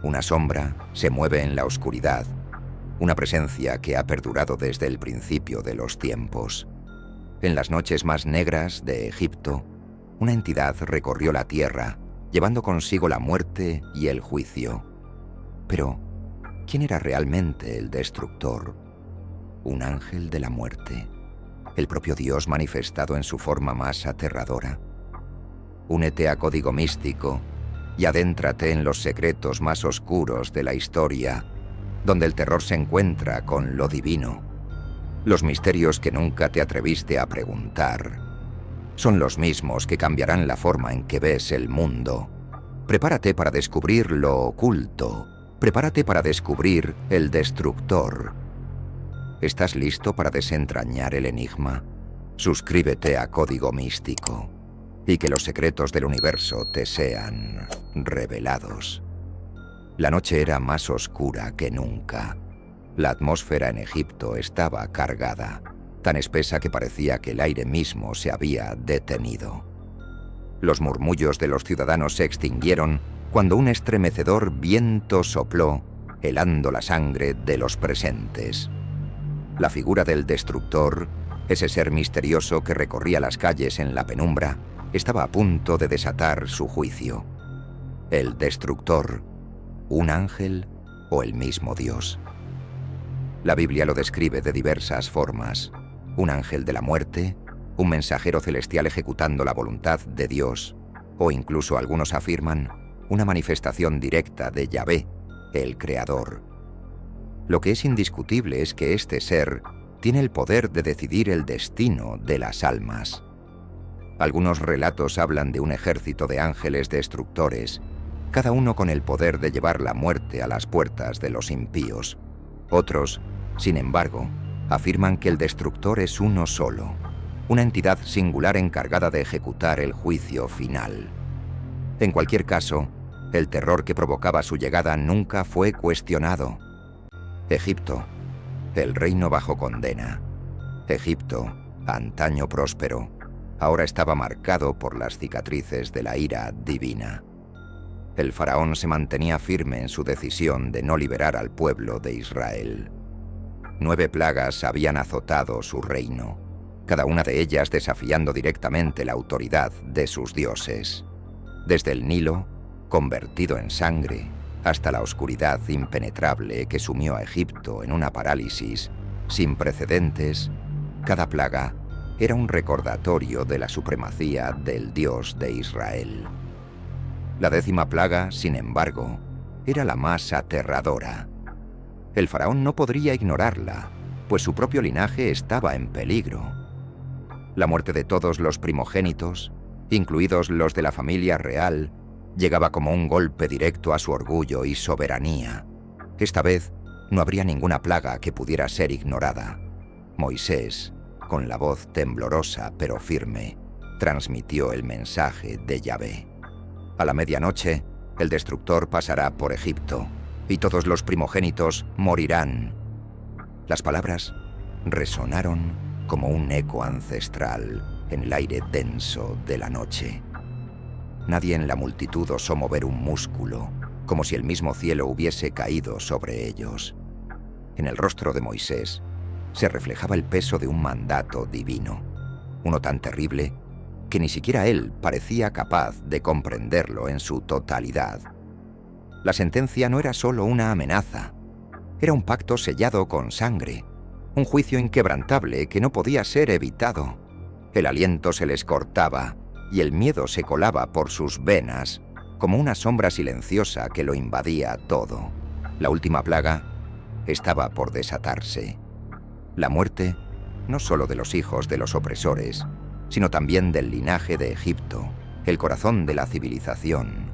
Una sombra se mueve en la oscuridad, una presencia que ha perdurado desde el principio de los tiempos. En las noches más negras de Egipto, una entidad recorrió la tierra, llevando consigo la muerte y el juicio. Pero, ¿quién era realmente el destructor? ¿Un ángel de la muerte? ¿El propio Dios manifestado en su forma más aterradora? Únete a Código Místico y adéntrate en los secretos más oscuros de la historia, donde el terror se encuentra con lo divino. Los misterios que nunca te atreviste a preguntar son los mismos que cambiarán la forma en que ves el mundo. Prepárate para descubrir lo oculto. Prepárate para descubrir el destructor. ¿Estás listo para desentrañar el enigma? Suscríbete a Código Místico y que los secretos del universo te sean revelados. La noche era más oscura que nunca. La atmósfera en Egipto estaba cargada, tan espesa que parecía que el aire mismo se había detenido. Los murmullos de los ciudadanos se extinguieron cuando un estremecedor viento sopló, helando la sangre de los presentes. La figura del destructor, ese ser misterioso que recorría las calles en la penumbra, estaba a punto de desatar su juicio. El destructor, ¿un ángel o el mismo Dios? La Biblia lo describe de diversas formas. Un ángel de la muerte, un mensajero celestial ejecutando la voluntad de Dios, o incluso algunos afirman una manifestación directa de Yahvé, el Creador. Lo que es indiscutible es que este ser tiene el poder de decidir el destino de las almas. Algunos relatos hablan de un ejército de ángeles destructores, cada uno con el poder de llevar la muerte a las puertas de los impíos. Otros, sin embargo, afirman que el destructor es uno solo, una entidad singular encargada de ejecutar el juicio final. En cualquier caso, el terror que provocaba su llegada nunca fue cuestionado. Egipto, el reino bajo condena. Egipto, antaño próspero, ahora estaba marcado por las cicatrices de la ira divina. El faraón se mantenía firme en su decisión de no liberar al pueblo de Israel. 9 plagas habían azotado su reino, cada una de ellas desafiando directamente la autoridad de sus dioses. Desde el Nilo, convertido en sangre, hasta la oscuridad impenetrable que sumió a Egipto en una parálisis sin precedentes, cada plaga era un recordatorio de la supremacía del Dios de Israel. La 10ª plaga, sin embargo, era la más aterradora. El faraón no podría ignorarla, pues su propio linaje estaba en peligro. La muerte de todos los primogénitos, incluidos los de la familia real, llegaba como un golpe directo a su orgullo y soberanía. Esta vez no habría ninguna plaga que pudiera ser ignorada. Moisés, con la voz temblorosa pero firme, transmitió el mensaje de Yahvé. A la medianoche, el destructor pasará por Egipto, y todos los primogénitos morirán. Las palabras resonaron como un eco ancestral en el aire denso de la noche. Nadie en la multitud osó mover un músculo, como si el mismo cielo hubiese caído sobre ellos. En el rostro de Moisés se reflejaba el peso de un mandato divino, uno tan terrible que ni siquiera él parecía capaz de comprenderlo en su totalidad. La sentencia no era solo una amenaza, era un pacto sellado con sangre, un juicio inquebrantable que no podía ser evitado. El aliento se les cortaba y el miedo se colaba por sus venas, como una sombra silenciosa que lo invadía todo. La última plaga estaba por desatarse. La muerte, no solo de los hijos de los opresores, sino también del linaje de Egipto, el corazón de la civilización.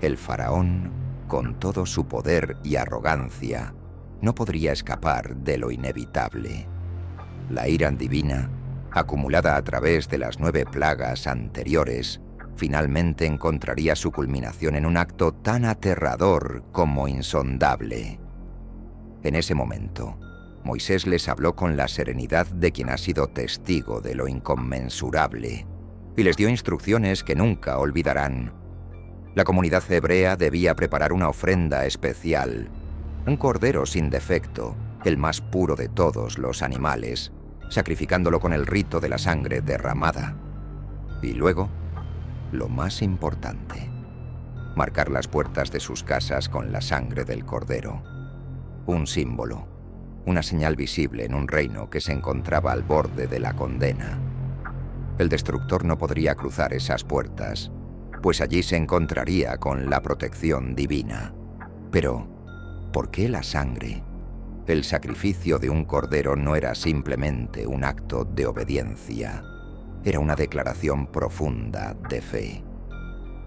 El faraón, con todo su poder y arrogancia, no podría escapar de lo inevitable. La ira divina, acumulada a través de las 9 plagas anteriores, finalmente encontraría su culminación en un acto tan aterrador como insondable. En ese momento, Moisés les habló con la serenidad de quien ha sido testigo de lo inconmensurable y les dio instrucciones que nunca olvidarán. La comunidad hebrea debía preparar una ofrenda especial, un cordero sin defecto, el más puro de todos los animales, sacrificándolo con el rito de la sangre derramada. Y luego, lo más importante, marcar las puertas de sus casas con la sangre del cordero. Un símbolo, una señal visible en un reino que se encontraba al borde de la condena. El destructor no podría cruzar esas puertas, pues allí se encontraría con la protección divina. Pero, ¿por qué la sangre? El sacrificio de un cordero no era simplemente un acto de obediencia, era una declaración profunda de fe.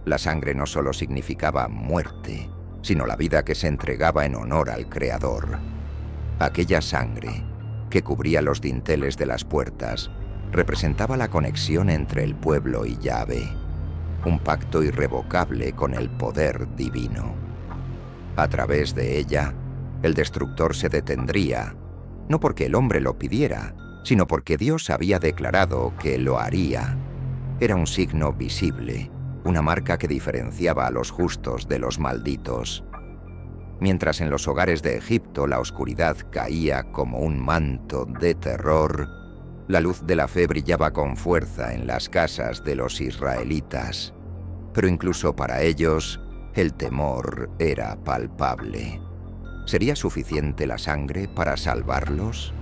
La sangre no solo significaba muerte, sino la vida que se entregaba en honor al Creador. Aquella sangre, que cubría los dinteles de las puertas, representaba la conexión entre el pueblo y Yahvé, un pacto irrevocable con el poder divino. A través de ella, el destructor se detendría, no porque el hombre lo pidiera, sino porque Dios había declarado que lo haría. Era un signo visible, una marca que diferenciaba a los justos de los malditos. Mientras en los hogares de Egipto la oscuridad caía como un manto de terror, la luz de la fe brillaba con fuerza en las casas de los israelitas. Pero incluso para ellos, el temor era palpable. ¿Sería suficiente la sangre para salvarlos?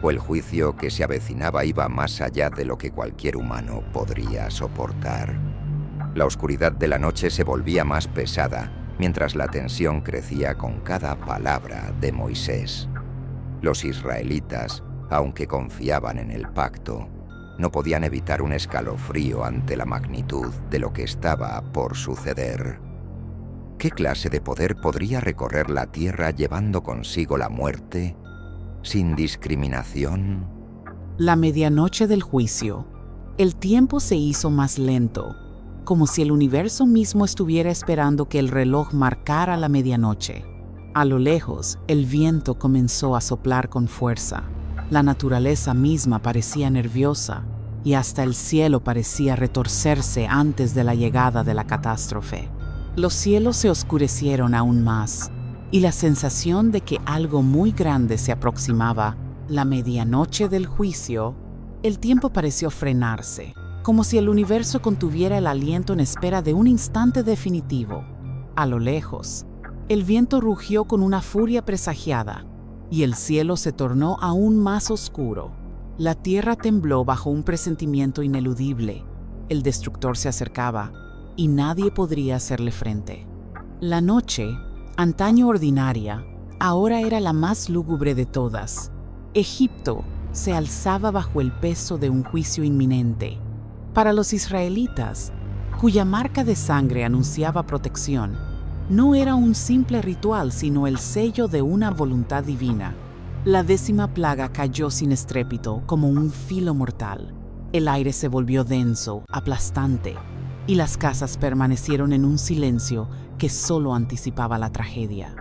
¿O el juicio que se avecinaba iba más allá de lo que cualquier humano podría soportar? La oscuridad de la noche se volvía más pesada, mientras la tensión crecía con cada palabra de Moisés. Los israelitas, aunque confiaban en el pacto, no podían evitar un escalofrío ante la magnitud de lo que estaba por suceder. ¿Qué clase de poder podría recorrer la tierra llevando consigo la muerte, sin discriminación? La medianoche del juicio. El tiempo se hizo más lento, como si el universo mismo estuviera esperando que el reloj marcara la medianoche. A lo lejos, el viento comenzó a soplar con fuerza. La naturaleza misma parecía nerviosa y hasta el cielo parecía retorcerse antes de la llegada de la catástrofe. Los cielos se oscurecieron aún más y la sensación de que algo muy grande se aproximaba, la medianoche del juicio, el tiempo pareció frenarse, como si el universo contuviera el aliento en espera de un instante definitivo. A lo lejos, el viento rugió con una furia presagiada y el cielo se tornó aún más oscuro. La tierra tembló bajo un presentimiento ineludible. El destructor se acercaba y nadie podría hacerle frente. La noche, antaño ordinaria, ahora era la más lúgubre de todas. Egipto se alzaba bajo el peso de un juicio inminente. Para los israelitas, cuya marca de sangre anunciaba protección, no era un simple ritual, sino el sello de una voluntad divina. La 10ª plaga cayó sin estrépito, como un filo mortal. El aire se volvió denso, aplastante, y las casas permanecieron en un silencio que solo anticipaba la tragedia.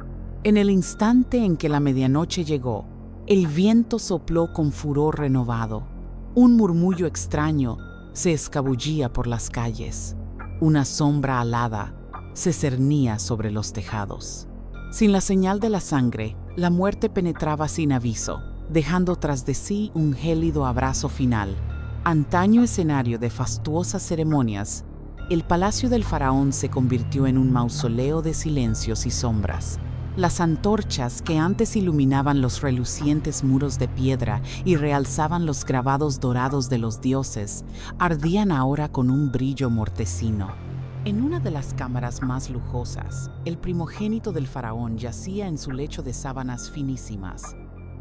En el instante en que la medianoche llegó, el viento sopló con furor renovado. Un murmullo extraño se escabullía por las calles. Una sombra alada se cernía sobre los tejados. Sin la señal de la sangre, la muerte penetraba sin aviso, dejando tras de sí un gélido abrazo final. Antaño escenario de fastuosas ceremonias, el palacio del faraón se convirtió en un mausoleo de silencios y sombras. Las antorchas que antes iluminaban los relucientes muros de piedra y realzaban los grabados dorados de los dioses, ardían ahora con un brillo mortecino. En una de las cámaras más lujosas, el primogénito del faraón yacía en su lecho de sábanas finísimas.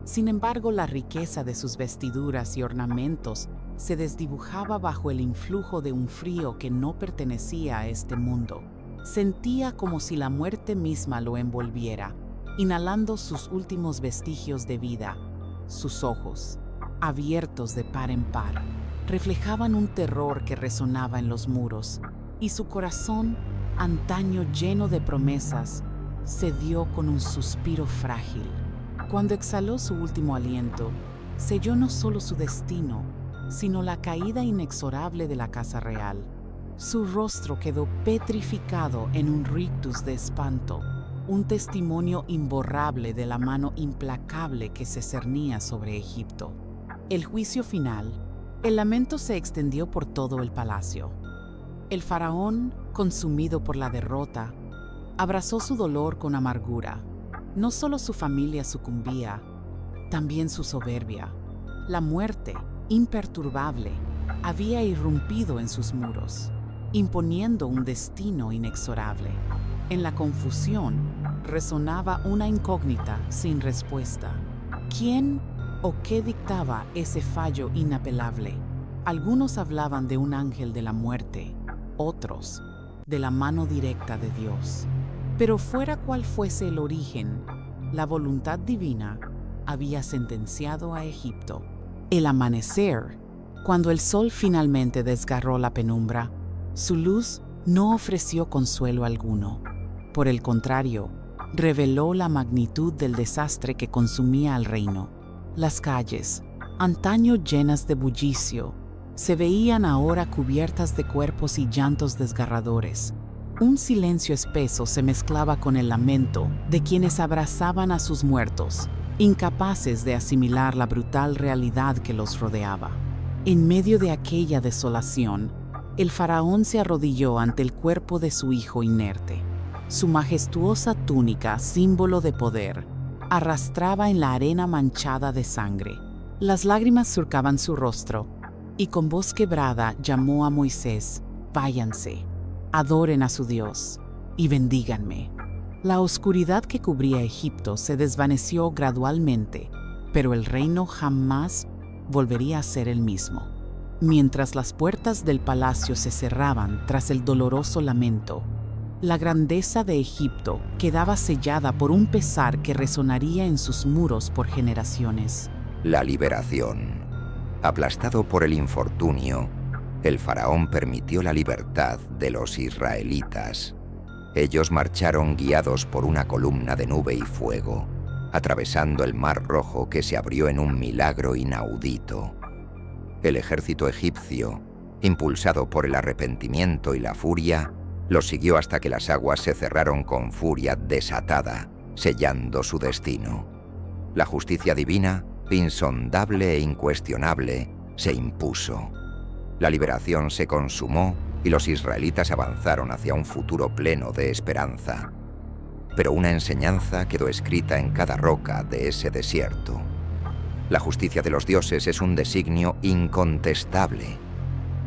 Sin embargo, la riqueza de sus vestiduras y ornamentos se desdibujaba bajo el influjo de un frío que no pertenecía a este mundo. Sentía como si la muerte misma lo envolviera, inhalando sus últimos vestigios de vida. Sus ojos, abiertos de par en par, reflejaban un terror que resonaba en los muros, y su corazón, antaño lleno de promesas, cedió con un suspiro frágil. Cuando exhaló su último aliento, selló no solo su destino, sino la caída inexorable de la casa real. Su rostro quedó petrificado en un rictus de espanto, un testimonio imborrable de la mano implacable que se cernía sobre Egipto. El juicio final, el lamento se extendió por todo el palacio. El faraón, consumido por la derrota, abrazó su dolor con amargura. No solo su familia sucumbía, también su soberbia. La muerte, imperturbable, había irrumpido en sus muros, imponiendo un destino inexorable. En la confusión resonaba una incógnita sin respuesta. ¿Quién o qué dictaba ese fallo inapelable? Algunos hablaban de un ángel de la muerte, otros de la mano directa de Dios. Pero fuera cual fuese el origen, la voluntad divina había sentenciado a Egipto. El amanecer, cuando el sol finalmente desgarró la penumbra, su luz no ofreció consuelo alguno. Por el contrario, reveló la magnitud del desastre que consumía al reino. Las calles, antaño llenas de bullicio, se veían ahora cubiertas de cuerpos y llantos desgarradores. Un silencio espeso se mezclaba con el lamento de quienes abrazaban a sus muertos, incapaces de asimilar la brutal realidad que los rodeaba. En medio de aquella desolación, el faraón se arrodilló ante el cuerpo de su hijo inerte. Su majestuosa túnica, símbolo de poder, arrastraba en la arena manchada de sangre. Las lágrimas surcaban su rostro, y con voz quebrada llamó a Moisés: «Váyanse, adoren a su Dios y bendíganme». La oscuridad que cubría Egipto se desvaneció gradualmente, pero el reino jamás volvería a ser el mismo. Mientras las puertas del palacio se cerraban tras el doloroso lamento, la grandeza de Egipto quedaba sellada por un pesar que resonaría en sus muros por generaciones. La liberación. Aplastado por el infortunio, el faraón permitió la libertad de los israelitas. Ellos marcharon guiados por una columna de nube y fuego, atravesando el Mar Rojo que se abrió en un milagro inaudito. El ejército egipcio, impulsado por el arrepentimiento y la furia, los siguió hasta que las aguas se cerraron con furia desatada, sellando su destino. La justicia divina, insondable e incuestionable, se impuso. La liberación se consumó y los israelitas avanzaron hacia un futuro pleno de esperanza. Pero una enseñanza quedó escrita en cada roca de ese desierto. La justicia de los dioses es un designio incontestable.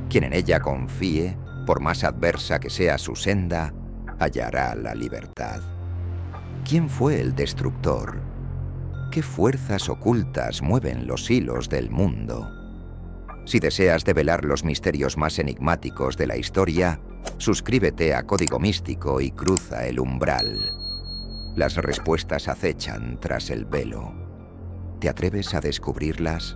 Quien en ella confíe, por más adversa que sea su senda, hallará la libertad. ¿Quién fue el destructor? ¿Qué fuerzas ocultas mueven los hilos del mundo? Si deseas develar los misterios más enigmáticos de la historia, suscríbete a Código Místico y cruza el umbral. Las respuestas acechan tras el velo. ¿Te atreves a descubrirlas?